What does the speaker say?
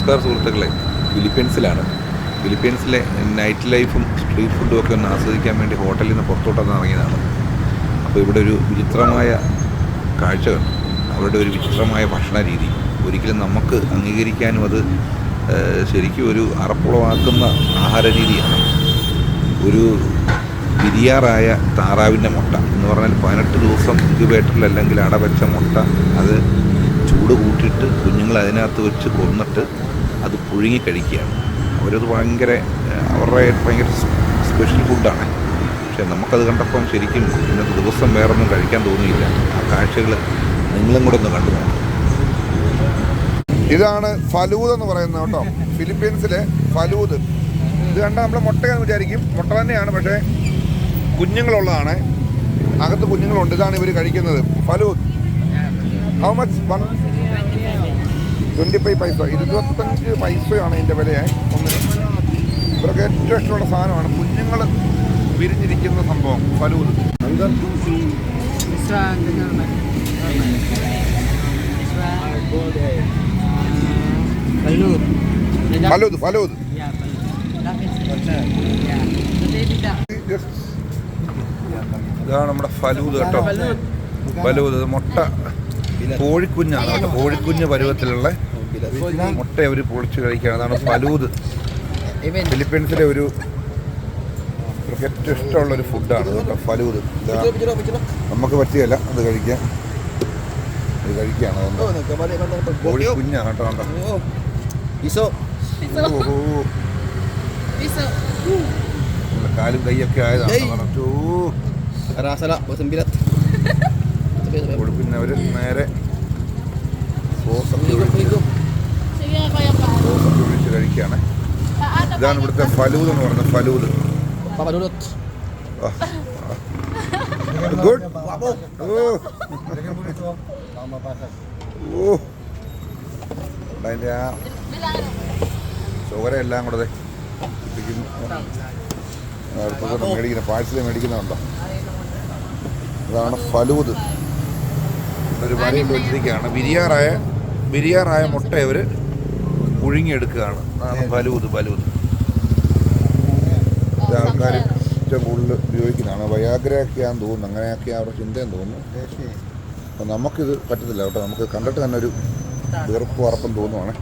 നമസ്കാരം സുഹൃത്തുക്കളെ, ഫിലിപ്പീൻസിലാണ്. ഫിലിപ്പീൻസിലെ നൈറ്റ് ലൈഫും സ്ട്രീറ്റ് ഫുഡും ഒക്കെ ഒന്ന് ആസ്വദിക്കാൻ വേണ്ടി ഹോട്ടലിൽ നിന്ന് പുറത്തോട്ടൊന്ന് ഇറങ്ങിയതാണ്. അപ്പോൾ ഇവിടെ ഒരു വിചിത്രമായ കാഴ്ച കണ്ടു. അവരുടെ ഒരു വിചിത്രമായ ഭക്ഷണ രീതി ഒരിക്കലും നമുക്ക് അംഗീകരിക്കാനും അത് ശരിക്കും ഒരു അറപ്പുളവാക്കുന്ന ആഹാര രീതിയാണ്. ഒരു ബിരിയാറായ താറാവിൻ്റെ മുട്ട എന്ന് പറഞ്ഞാൽ 18 ദിവസം ഇൻക്യുബേറ്ററിൽ അല്ലെങ്കിൽ അടവെച്ച മുട്ട, അത് ചൂട് കൂട്ടിയിട്ട് കുഞ്ഞുങ്ങൾ അതിനകത്ത് വെച്ച് കൊന്നിട്ട് അത് പുഴുങ്ങി കഴിക്കുകയാണ്. അവരത് അവരുടെ ഭയങ്കര സ്പെഷ്യൽ ഫുഡാണ്. പക്ഷേ നമുക്കത് കണ്ടപ്പം ശരിക്കും ഇന്നത്തെ ദിവസം വേറൊന്നും കഴിക്കാൻ തോന്നിയില്ല. ആ കാഴ്ചകൾ നിങ്ങളും കൂടെ ഒന്ന് കണ്ടു നോക്കാം. ഇതാണ് ഫലൂദ് എന്ന് പറയുന്നത് കേട്ടോ, ഫിലിപ്പീൻസിലെ ഫലൂദ്. ഇത് കണ്ടാൽ നമ്മൾ മുട്ടയെന്ന് വിചാരിക്കും, മുട്ട തന്നെയാണ്, പക്ഷേ കുഞ്ഞുങ്ങളുള്ളതാണ്. അകത്ത് കുഞ്ഞുങ്ങളുണ്ട്. ഇതാണ് ഇവർ കഴിക്കുന്നത്, ഫലൂദ്. How much? 25 പൈസ, 25 പൈസയാണ് ഇതിൻ്റെ വില ഒന്നിന്. ഇവർക്ക് ഏറ്റവും ഇഷ്ടമുള്ള സാധനമാണ്, കുഞ്ഞുങ്ങൾ വിരിഞ്ഞിരിക്കുന്ന സംഭവം ഫലൂദ്. ഫലൂദ് ഫലൂദ് ഇതാണ് നമ്മുടെ ഫലൂദ് കേട്ടോ. ഫലൂദ് മുട്ട കോഴിക്കുഞ്ഞാണ് കേട്ടോ. കോഴിക്കുഞ്ഞ് പരുവത്തിലുള്ള മുട്ട അവർ പൊളിച്ച് കഴിക്കുകയാണ്. അതാണ് ഫലൂദ്. ഫിലിപ്പീൻസിലെ ഒരു ഏറ്റവും ഇഷ്ടമുള്ളൊരു ഫുഡാണ് കേട്ടോ ഫലൂദ്. നമുക്ക് പറ്റിയല്ല അത് കഴിക്കാൻ, ഇത് കഴിക്കുകയാണ്. കോഴിക്കുഞ്ഞാണ് കേട്ടോ. കണ്ടോ, കാലും കൈയൊക്കെ ആയതാണ്. കൊടുക്കുന്ന അവർ നേരെ സോസൊക്കെ ഒഴിച്ച് കഴിക്കുകയാണ്. ഇതാണ് ഇവിടുത്തെ ഫലൂദ് എന്ന് പറയുന്നത്. ഫലൂദ് ഗുഡ്. അതിൻ്റെ ആ ചോരയെല്ലാം കൂടെ മേടിക്കുന്ന പാഴ്സൽ മേടിക്കുന്നുണ്ടോ. അതാണ് ഫലൂദ്. ഒരു വരയിട്ട് വെച്ചിരിക്കുകയാണ്. ബിരിയാറായ മുട്ട അവർ പുഴുങ്ങിയെടുക്കുകയാണ്. അതാണ് ഫലൂദ്. ഇത് ആൾക്കാർ ഏറ്റവും കൂടുതൽ ഉപയോഗിക്കുന്നതാണ്. വയാഗ്രയൊക്കെയാന്ന് തോന്നുന്നു, അങ്ങനെയൊക്കെയാണ് അവരുടെ ചിന്തയെന്ന് തോന്നുന്നു. അപ്പം നമുക്കിത് പറ്റത്തില്ല കേട്ടോ. നമുക്ക് കണ്ടിട്ട് തന്നെ ഒരു വെറുപ്പ് ഉറപ്പം തോന്നുവാണ്.